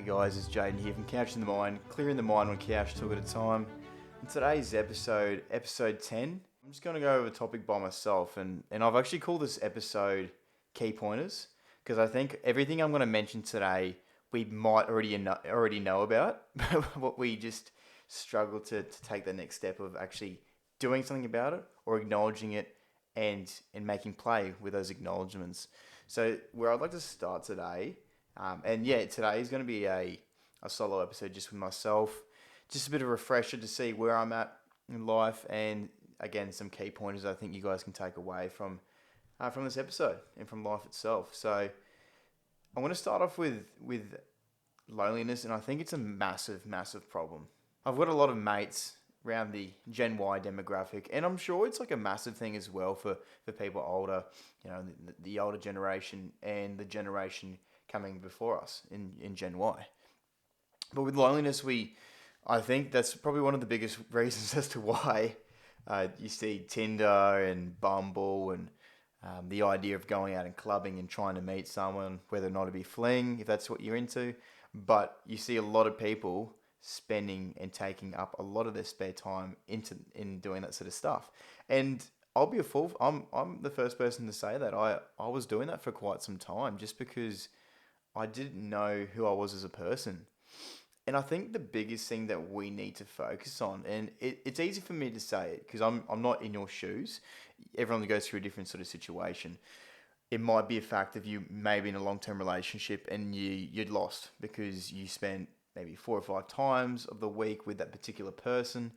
guys, it's Jaden here from Couch in the Mind, clearing the mind one couch talk at a time. In today's episode, episode 10, I'm just going to go over a topic by myself, and I've actually called this episode Key Pointers, because I think everything I'm going to mention today we might already know about, but we just struggle to take the next step of actually doing something about it or acknowledging it and making play with those acknowledgements. So where I'd like to start today, today is going to be a solo episode just with myself, just a bit of a refresher to see where I'm at in life, and again some key pointers I think you guys can take away from this episode and from life itself. So I want to start off with loneliness, and I think it's a massive problem. I've got a lot of mates around the Gen Y demographic, and I'm sure it's like a massive thing as well for people older, the older generation and the generation coming before us in Gen Y. But with loneliness, I think that's probably one of the biggest reasons as to why you see Tinder and Bumble and the idea of going out and clubbing and trying to meet someone, whether or not it be fling, if that's what you're into. But you see a lot of people spending and taking up a lot of their spare time in doing that sort of stuff. And I'll be a fool. I'm the first person to say that. I was doing that for quite some time just because I didn't know who I was as a person. And I think the biggest thing that we need to focus on, and it's easy for me to say it because I'm not in your shoes. Everyone goes through a different sort of situation. It might be a fact of you maybe in a long-term relationship and you'd lost because you spent maybe 4 or 5 times of the week with that particular person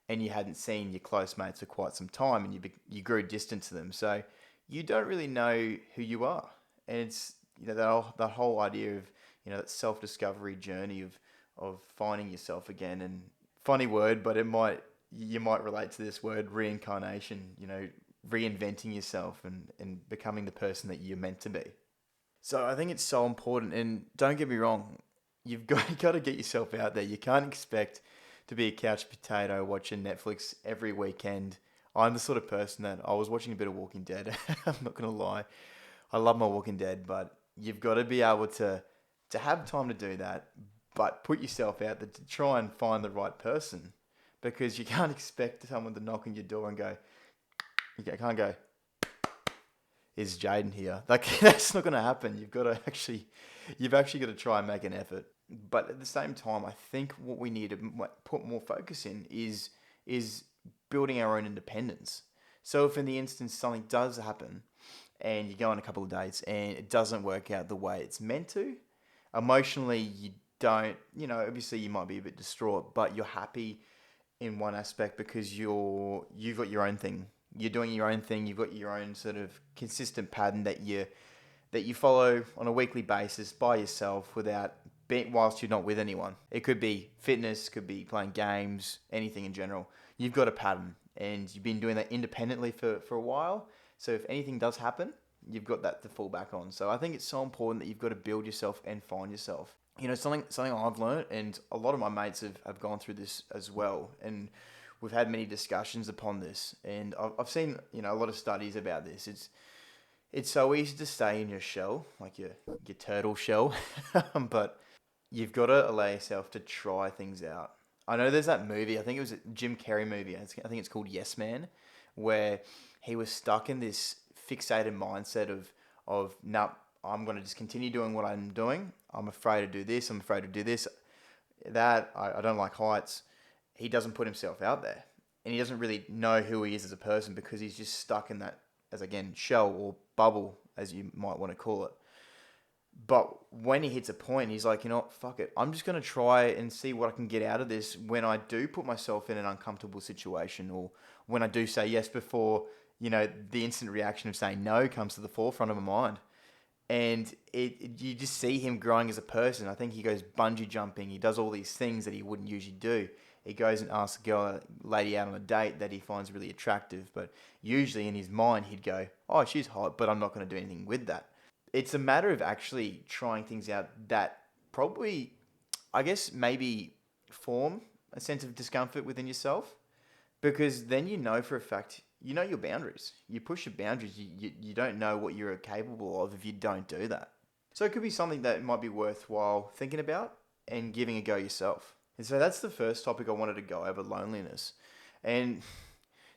and you hadn't seen your close mates for quite some time, and you grew distant to them. So you don't really know who you are. And it's that whole idea of that self-discovery journey of finding yourself again. And funny word, but you might relate to this word, reincarnation, reinventing yourself and becoming the person that you're meant to be. So I think it's so important, and don't get me wrong, you've got to get yourself out there. You can't expect to be a couch potato watching Netflix every weekend. I'm the sort of person that I was watching a bit of Walking Dead. I'm not going to lie. I love my Walking Dead, but you've got to be able to have time to do that, but put yourself out there to try and find the right person, because you can't expect someone to knock on your door and go, you can't go, is Jaden here? Like, that's not going to happen. You've actually got to try and make an effort. But at the same time, I think what we need to put more focus in is building our own independence. So if in the instance something does happen and you go on a couple of dates and it doesn't work out the way it's meant to, emotionally you don't, obviously you might be a bit distraught, but you're happy in one aspect because you've got your own thing. You're doing your own thing. You've got your own sort of consistent pattern that you follow on a weekly basis by yourself whilst you're not with anyone. It could be fitness, could be playing games, anything in general. You've got a pattern and you've been doing that independently for a while. So if anything does happen, you've got that to fall back on. So I think it's so important that you've got to build yourself and find yourself. Something I've learned, and a lot of my mates have gone through this as well, and we've had many discussions upon this, and I've seen a lot of studies about this. It's so easy to stay in your shell, like your turtle shell, but you've got to allow yourself to try things out. I know there's that movie, I think it was a Jim Carrey movie, I think it's called Yes Man, where he was stuck in this fixated mindset of nah, I'm going to just continue doing what I'm doing. I'm afraid to do this. I'm afraid to do this. I don't like heights. He doesn't put himself out there. And he doesn't really know who he is as a person because he's just stuck in that, as again, shell or bubble, as you might want to call it. But when he hits a point, he's like, fuck it. I'm just going to try and see what I can get out of this when I do put myself in an uncomfortable situation, or when I do say yes before, the instant reaction of saying no comes to the forefront of my mind. And you just see him growing as a person. I think he goes bungee jumping. He does all these things that he wouldn't usually do. He goes and asks a lady out on a date that he finds really attractive. But usually in his mind, he'd go, oh, she's hot, but I'm not going to do anything with that. It's a matter of actually trying things out that probably, I guess, maybe form a sense of discomfort within yourself. Because then for a fact, your boundaries. You push your boundaries. You don't know what you're capable of if you don't do that. So it could be something that might be worthwhile thinking about. and giving a go yourself. And so that's the first topic I wanted to go over, loneliness. And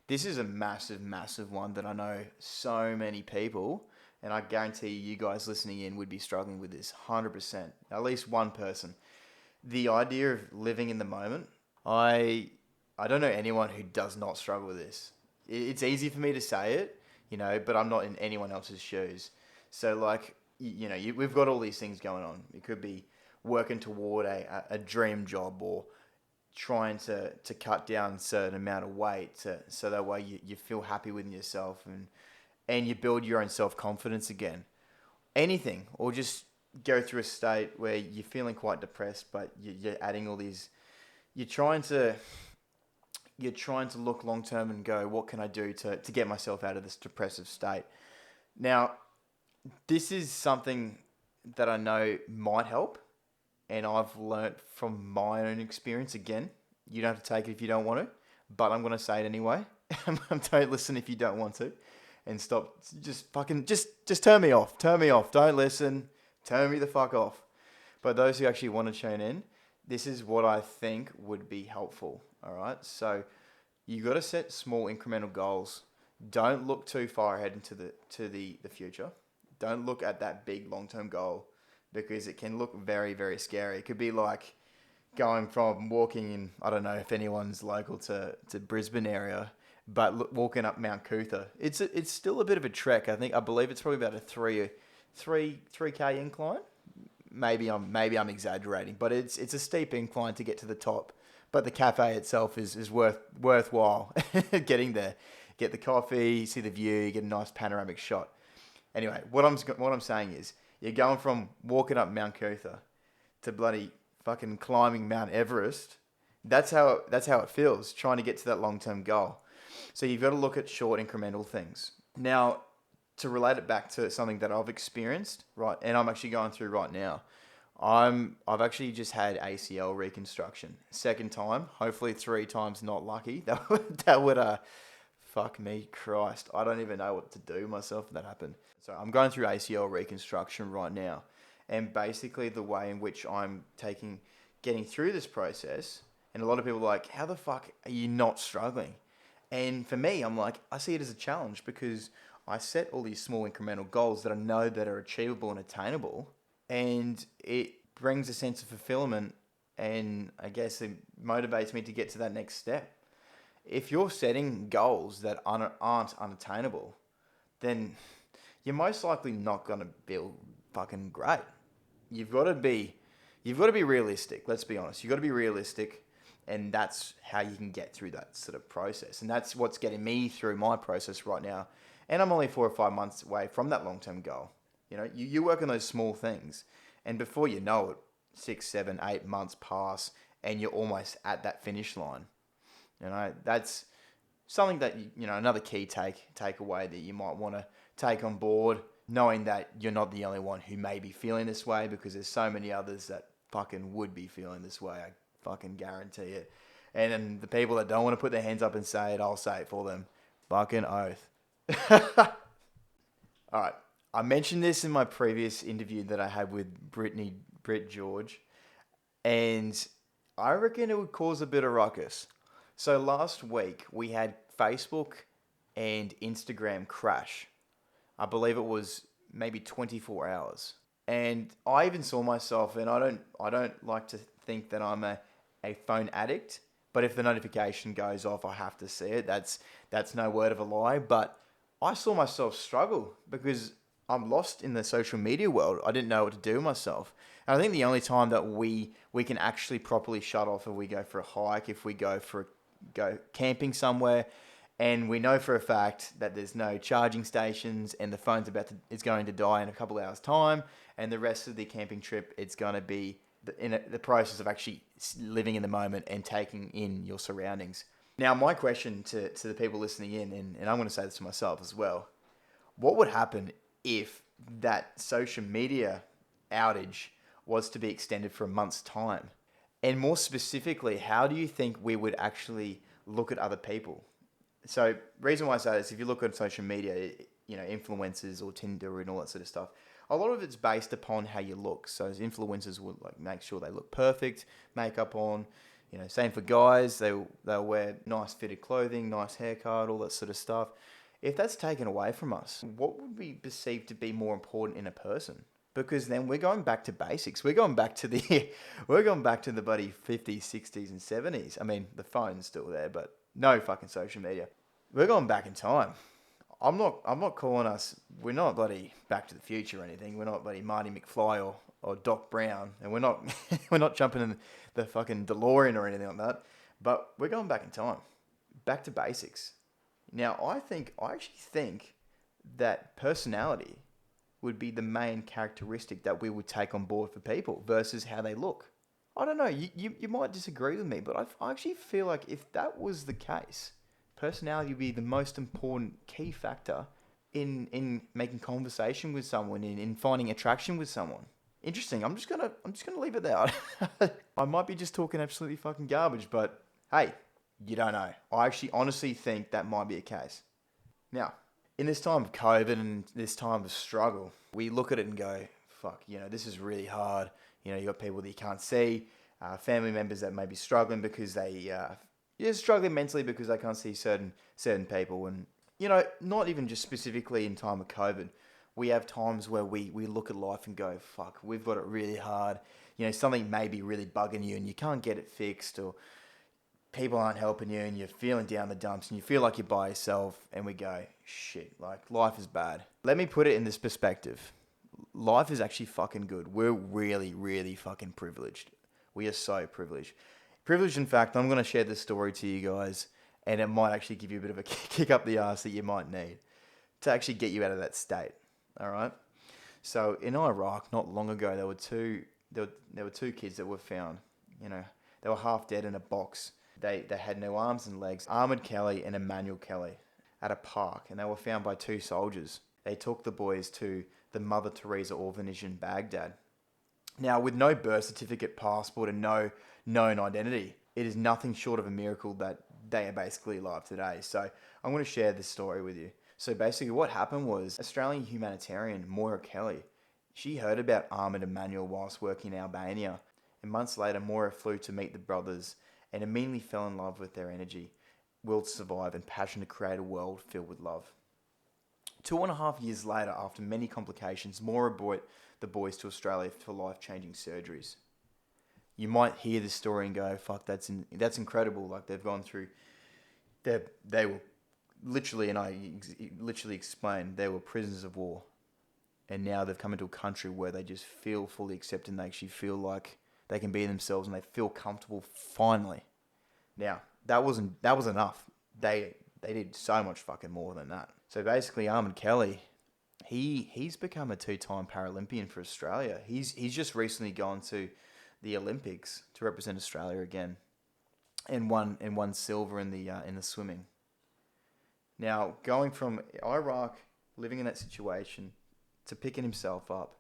this is a massive, massive one that I know so many people, and I guarantee you guys listening in would be struggling with this 100%. At least one person. The idea of living in the moment, I don't know anyone who does not struggle with this. It's easy for me to say it, but I'm not in anyone else's shoes. So like, we've got all these things going on. It could be working toward a dream job, or trying to cut down a certain amount of weight so that way you feel happy within yourself, and you build your own self-confidence again. Anything, or just go through a state where you're feeling quite depressed, but you're adding all these, you're trying to look long term and go, what can I do to get myself out of this depressive state? Now, this is something that I know might help, and I've learnt from my own experience. Again, you don't have to take it if you don't want to, but I'm going to say it anyway. Don't listen if you don't want to, and stop. Just turn me off. Turn me off. Don't listen. Turn me the fuck off. But those who actually want to tune in, this is what I think would be helpful. All right. So you got to set small incremental goals. Don't look too far ahead into the future. Don't look at that big long-term goal, because it can look very, very scary. It could be like going from walking in, I don't know if anyone's local to Brisbane area, but walking up Mount Cootha. It's still a bit of a trek. I believe it's probably about a 3K incline. Maybe I'm exaggerating, but it's a steep incline to get to the top. But the cafe itself is worthwhile getting there. Get the coffee, see the view, get a nice panoramic shot. Anyway, what I'm saying is, you're going from walking up Mount Cootha to bloody fucking climbing Mount Everest. That's how it feels, trying to get to that long-term goal. So you've got to look at short incremental things. Now, to relate it back to something that I've experienced, right, and I'm actually going through right now, I've actually just had ACL reconstruction. Second time, hopefully 3 times not lucky. That would fuck me, Christ. I don't even know what to do myself if that happened. So I'm going through ACL reconstruction right now. And basically the way in which I'm getting through this process, and a lot of people are like, how the fuck are you not struggling? And for me, I'm like, I see it as a challenge, because I set all these small incremental goals that I know that are achievable and attainable. And it brings a sense of fulfillment, and I guess it motivates me to get to that next step. If you're setting goals that aren't unattainable, then you're most likely not going to feel fucking great. You've got to be realistic. Let's be honest. You've got to be realistic, and that's how you can get through that sort of process. And that's what's getting me through my process right now. And I'm only 4 or 5 months away from that long-term goal. You work on those small things, and before you know it, 6, 7, 8 months pass, and you're almost at that finish line. That's something that, another key takeaway that you might want to take on board, knowing that you're not the only one who may be feeling this way, because there's so many others that fucking would be feeling this way. I fucking guarantee it. And then the people that don't want to put their hands up and say it, I'll say it for them. Fucking oath. All right. I mentioned this in my previous interview that I had with Britt George, and I reckon it would cause a bit of ruckus. So last week we had Facebook and Instagram crash. I believe it was maybe 24 hours. And I even saw myself, and I don't like to think that I'm a phone addict, but if the notification goes off, I have to see it. That's no word of a lie, but I saw myself struggle, because I'm lost in the social media world. I didn't know what to do with myself. And I think the only time that we can actually properly shut off, if we go for a hike, if we go camping somewhere, and we know for a fact that there's no charging stations, and the phone's it's going to die in a couple of hours' time, and the rest of the camping trip, it's going to be in the process of actually living in the moment and taking in your surroundings. Now, my question to the people listening in, and I'm going to say this to myself as well, what would happen if that social media outage was to be extended for a month's time? And more specifically, how do you think we would actually look at other people? So, reason why I say this, if you look at social media, influencers or Tinder and all that sort of stuff. A lot of it's based upon how you look. So as influencers will like make sure they look perfect, makeup on. Same for guys. They'll wear nice fitted clothing, nice haircut, all that sort of stuff. If that's taken away from us, what would we perceive to be more important in a person? Because then we're going back to basics. We're going back to the buddy 50s, 60s, and 70s. I mean, the phone's still there, but no fucking social media. We're going back in time. I'm not calling us. We're not bloody Back to the Future or anything. We're not bloody Marty McFly or Doc Brown, and we're not we're not jumping in the fucking DeLorean or anything like that. But we're going back in time, back to basics. Now, I actually think that personality would be the main characteristic that we would take on board for people versus how they look. I don't know. You might disagree with me, but I actually feel like if that was the case, personality would be the most important key factor in making conversation with someone, in finding attraction with someone. Interesting. I'm just gonna leave it there. I might be just talking absolutely fucking garbage, but hey, you don't know. I actually honestly think that might be a case. Now, in this time of COVID and this time of struggle, we look at it and go, fuck, this is really hard. You got people that you can't see, family members that may be struggling because they're struggling mentally because they can't see certain people. And, not even just specifically in time of COVID. We have times where we look at life and go, fuck, we've got it really hard. Something may be really bugging you and you can't get it fixed, or people aren't helping you and you're feeling down the dumps and you feel like you're by yourself, and we go, shit, like life is bad. Let me put it in this perspective. Life is actually fucking good. We're really, really fucking privileged. We are so privileged. Privileged, in fact, I'm going to share this story to you guys, and it might actually give you a bit of a kick up the arse that you might need to actually get you out of that state. All right? So in Iraq, not long ago, there were two kids that were found. They were half dead in a box. They had no arms and legs. Ahmed Kelly and Emmanuel Kelly at a park, and they were found by two soldiers. They took the boys to the Mother Teresa orphanage in Baghdad. Now, with no birth certificate, passport, and no known identity, it is nothing short of a miracle that they are basically alive today. So I'm going to share this story with you. So basically what happened was Australian humanitarian Moira Kelly, she heard about Ahmed and Emmanuel whilst working in Albania. And months later, Moira flew to meet the brothers and immediately fell in love with their energy, will to survive, and passion to create a world filled with love. 2.5 years later, after many complications, Moira brought the boys to Australia for life-changing surgeries. You might hear this story and go, fuck, that's incredible. Like, they've gone through, they were literally, and I literally explained, they were prisoners of war. And now they've come into a country where they just feel fully accepted and they actually feel like they can be themselves and they feel comfortable finally. Now, that was enough. They did so much fucking more than that. So basically, Ahmed Kelly, he's become a 2-time Paralympian for Australia. He's just recently gone to the Olympics to represent Australia again, and won silver in the swimming. Now, going from Iraq, living in that situation, to picking himself up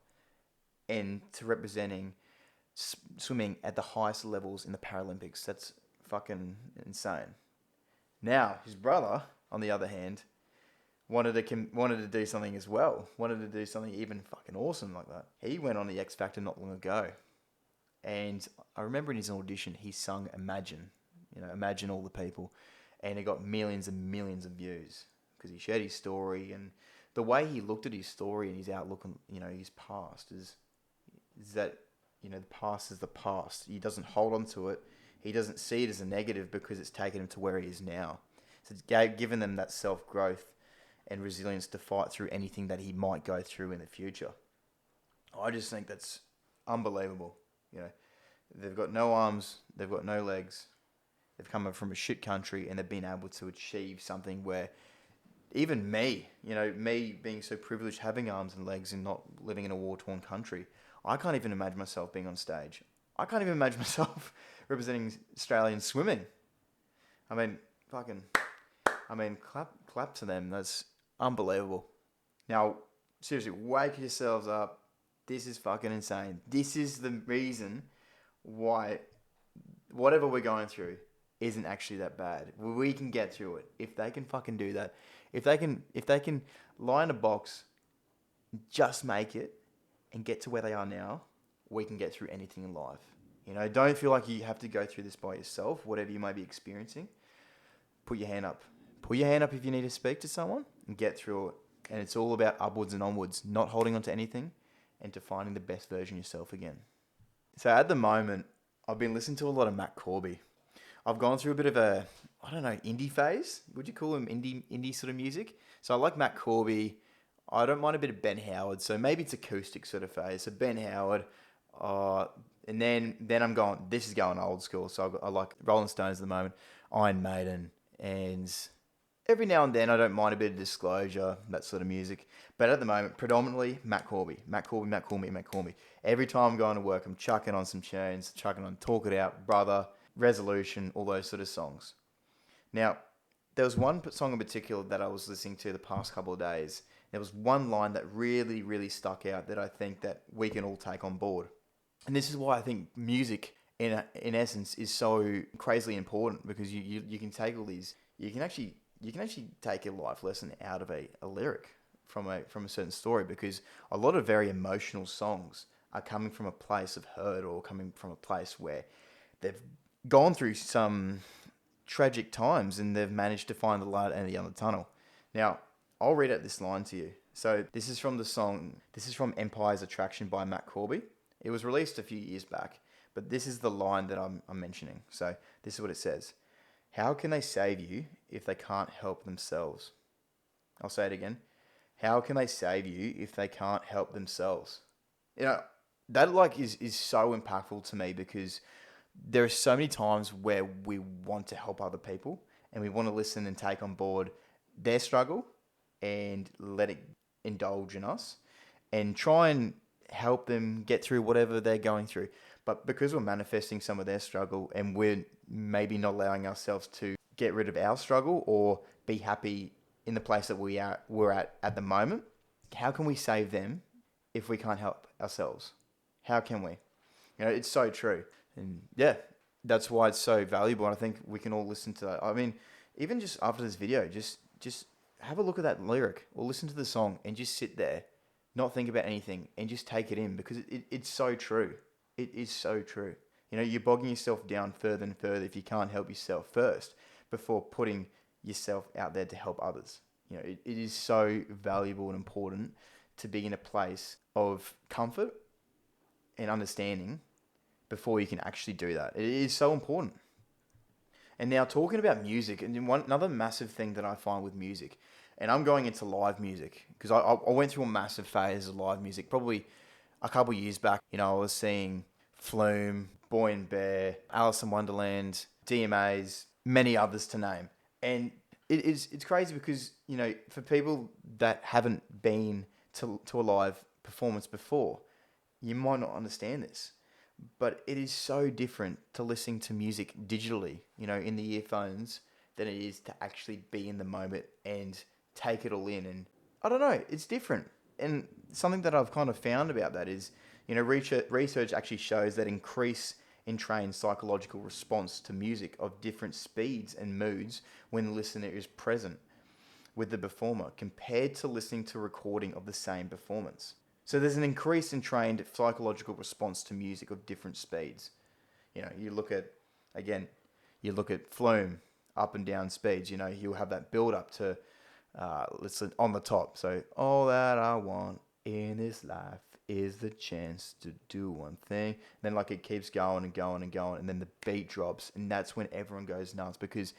and to representing swimming at the highest levels in the Paralympics, that's fucking insane. Now, his brother, on the other hand, wanted to do something as well. Wanted to do something even fucking awesome like that. He went on the X Factor not long ago. And I remember in his audition, he sung Imagine. Imagine all the people. And it got millions and millions of views because he shared his story, and the way he looked at his story and his outlook on, his past is that, the past is the past. He doesn't hold on to it. He doesn't see it as a negative because it's taken him to where he is now. So it's given them that self-growth and resilience to fight through anything that he might go through in the future. I just think that's unbelievable. They've got no arms, they've got no legs, they've come from a shit country, and they've been able to achieve something where even me being so privileged, having arms and legs and not living in a war-torn country, I can't even imagine myself being on stage. I can't even imagine myself representing Australian swimming. Clap to them. That's unbelievable. Now, seriously, wake yourselves up. This is fucking insane. This is the reason why whatever we're going through isn't actually that bad. We can get through it. If they can fucking do that, If they can lie in a box, just make it, and get to where they are now, we can get through anything in life. Don't feel like you have to go through this by yourself, whatever you may be experiencing. Put your hand up. Put your hand up if you need to speak to someone and get through it. And it's all about upwards and onwards, not holding on to anything and to finding the best version of yourself again. So at the moment, I've been listening to a lot of Matt Corby. I've gone through a bit of a, I don't know, indie phase. Would you call him indie sort of music? So I like Matt Corby. I don't mind a bit of Ben Howard. So maybe it's acoustic sort of phase. So Ben Howard, and then I'm going. This is going old school. So I like Rolling Stones at the moment, Iron Maiden, and every now and then I don't mind a bit of Disclosure, that sort of music. But at the moment, predominantly Matt Corby. Matt Corby, Matt Corby, Matt Corby. Every time I'm going to work, I'm chucking on some tunes, chucking on Talk It Out, Brother, Resolution, all those sort of songs. Now, there was one song in particular that I was listening to the past couple of days. There was one line that really, really stuck out that I think that we can all take on board. And this is why I think music, in essence, is so crazily important, because you can take all these, you can actually take a life lesson out of a lyric from a certain story, because a lot of very emotional songs are coming from a place of hurt, or coming from a place where they've gone through some tragic times and they've managed to find the light at the end of the tunnel. Now, I'll read out this line to you. So this is from Empire's Attraction by Matt Corby. It was released a few years back, but this is the line that I'm mentioning. So this is what it says. How can they save you if they can't help themselves? I'll say it again. How can they save you if they can't help themselves? That is so impactful to me, because there are so many times where we want to help other people and we want to listen and take on board their struggle and let it indulge in us and try and help them get through whatever they're going through. But because we're manifesting some of their struggle and we're maybe not allowing ourselves to get rid of our struggle or be happy in the place that we're at the moment, how can we save them if we can't help ourselves? How can we? It's so true. And yeah, that's why it's so valuable. And I think we can all listen to that. I mean, even just after this video, just have a look at that lyric or listen to the song and just sit there, not think about anything, and just take it in, because it's so true. It is so true. You're bogging yourself down further and further if you can't help yourself first before putting yourself out there to help others. It is so valuable and important to be in a place of comfort and understanding before you can actually do that. It is so important. And now, talking about music, and another massive thing that I find with music, and I'm going into live music, because I went through a massive phase of live music probably a couple years back. I was seeing Flume, Boy and Bear, Alice in Wonderland, DMAs, many others to name. And it's crazy because, for people that haven't been to a live performance before, you might not understand this. But it is so different to listening to music digitally, in the earphones, than it is to actually be in the moment and take it all in. And I don't know, it's different. And something that I've kind of found about that is, research actually shows that increase in trained psychological response to music of different speeds and moods when the listener is present with the performer compared to listening to a recording of the same performance. So there's an increase in trained psychological response to music of different speeds. You look at Flume, up and down speeds. You'll have that build up to, listen on the top. So all that I want in this life is the chance to do one thing. And then it keeps going and going and going, and then the beat drops, and that's when everyone goes nuts because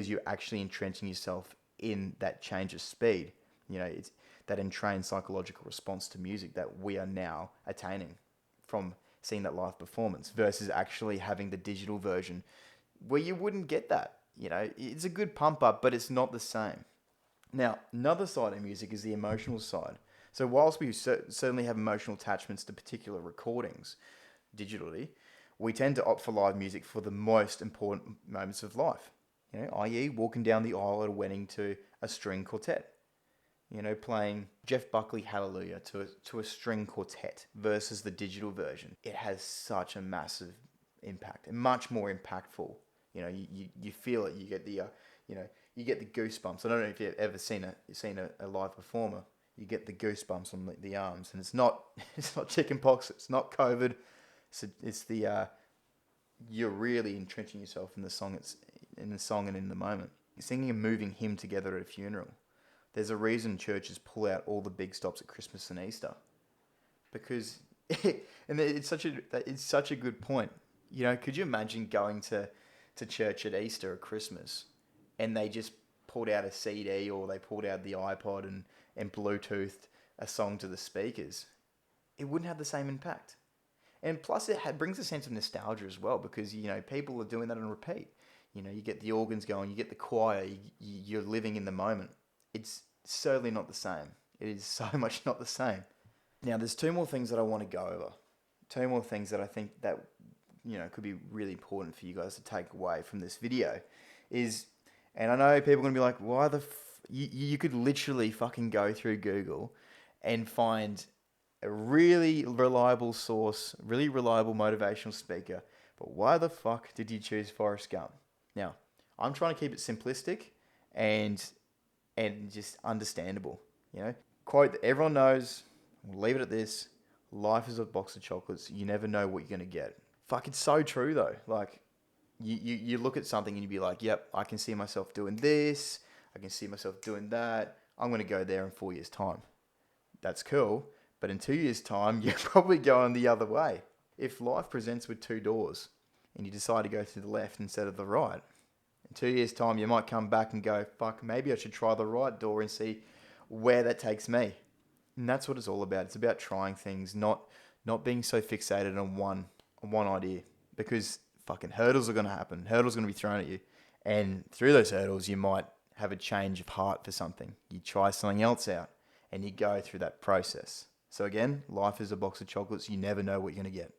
you're actually entrenching yourself in that change of speed. It's that entrained psychological response to music that we are now attaining from seeing that live performance versus actually having the digital version where you wouldn't get that. It's a good pump up, but it's not the same. Now, another side of music is the emotional side. So whilst we certainly have emotional attachments to particular recordings digitally, we tend to opt for live music for the most important moments of life, i.e. walking down the aisle at a wedding to a string quartet. Playing Jeff Buckley Hallelujah to a string quartet versus the digital version. It has such a massive impact and much more impactful. You feel it. You get the, you get the goosebumps. I don't know if you've ever seen a live performer. You get the goosebumps on the arms, and it's not chicken pox. It's not COVID. It's the you're really entrenching yourself in the song. It's in the song and in the moment. You're singing a moving hymn together at a funeral. There's a reason churches pull out all the big stops at Christmas and Easter, because and it's such a good point. You know, could you imagine going to church at Easter or Christmas, and they just pulled out a CD or they pulled out the iPod and Bluetoothed a song to the speakers? It wouldn't have the same impact. And plus, brings a sense of nostalgia as well, because, you know, people are doing that on repeat. You know, you get the organs going, you get the choir, you're living in the moment. It's certainly not the same. It is so much not the same. Now, there's two more things that I want to go over. Two more things that I think that, you know, could be really important for you guys to take away from this video is, and I know people are going to be like, why you could literally fucking go through Google and find a really reliable source, really reliable motivational speaker, but why the fuck did you choose Forrest Gump? Now, I'm trying to keep it simplistic and just understandable, you know? Quote that everyone knows, we'll leave it at this: life is a box of chocolates, you never know what you're going to get. Fuck, it's so true though. Like, you look at something and you be like, yep, I can see myself doing this, I can see myself doing that, I'm going to go there in 4 years' time. That's cool, but in 2 years' time, you're probably going the other way. If life presents with two doors and you decide to go to the left instead of the right, in 2 years' time, you might come back and go, fuck, maybe I should try the right door and see where that takes me. And that's what it's all about. It's about trying things, not being so fixated on one idea, because fucking hurdles are going to happen. Hurdles are going to be thrown at you. And through those hurdles, you might have a change of heart for something. You try something else out and you go through that process. So again, life is a box of chocolates. You never know what you're going to get.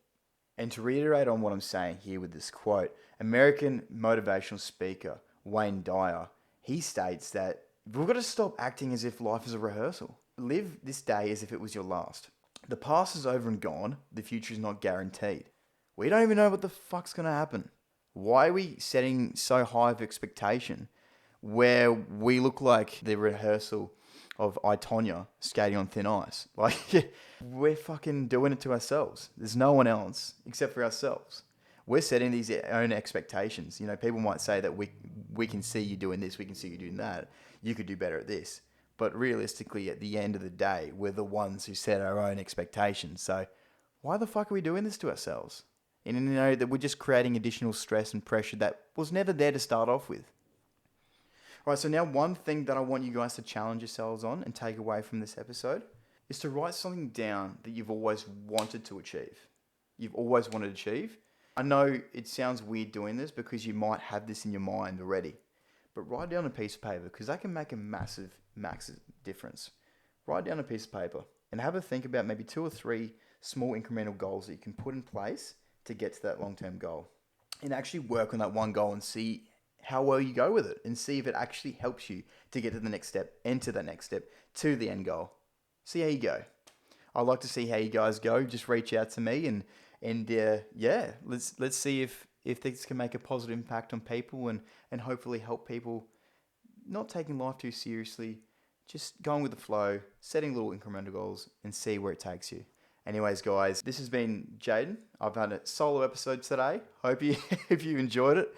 And to reiterate on what I'm saying here with this quote, American motivational speaker Wayne Dyer, he states that we've got to stop acting as if life is a rehearsal. Live this day as if it was your last. The past is over and gone. The future is not guaranteed. We don't even know what the fuck's going to happen. Why are we setting so high of expectation where we look like the rehearsal of I, Tonya skating on thin ice? Like, we're fucking doing it to ourselves. There's no one else except for ourselves. We're setting these own expectations. You know, people might say that we can see you doing this, we can see you doing that. You could do better at this. But realistically, at the end of the day, we're the ones who set our own expectations. So why the fuck are we doing this to ourselves? And you know that we're just creating additional stress and pressure that was never there to start off with. All right, so now one thing that I want you guys to challenge yourselves on and take away from this episode is to write something down that you've always wanted to achieve. You've always wanted to achieve. I know it sounds weird doing this because you might have this in your mind already, but write down a piece of paper, because that can make a massive difference. Write down a piece of paper and have a think about maybe 2 or 3 small incremental goals that you can put in place to get to that long-term goal, and actually work on that one goal and see how well you go with it, and see if it actually helps you to get to the next step, and to that next step, to the end goal. See how you go. I'd like to see how you guys go. Just reach out to me and yeah, let's see if this can make a positive impact on people and hopefully help people not taking life too seriously, just going with the flow, setting little incremental goals, and see where it takes you. Anyways, guys, this has been Jaden. I've had a solo episode today. Hope if you enjoyed it.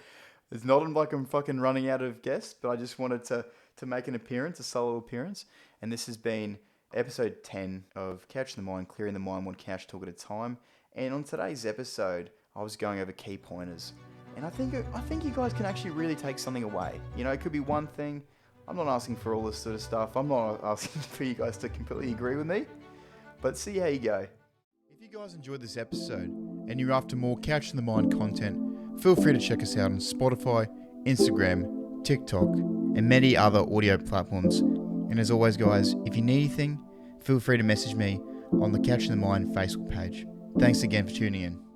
It's not like I'm fucking running out of guests, but I just wanted to make an appearance, a solo appearance. And this has been episode 10 of Couch in the Mind, clearing the mind one couch talk at a time. And on today's episode, I was going over key pointers. And I think you guys can actually really take something away. You know, it could be one thing. I'm not asking for all this sort of stuff. I'm not asking for you guys to completely agree with me. But see how you go. If you guys enjoyed this episode and you're after more Couch in the Mind content, feel free to check us out on Spotify, Instagram, TikTok, and many other audio platforms. And as always, guys, if you need anything, feel free to message me on the Couch in the Mind Facebook page. Thanks again for tuning in.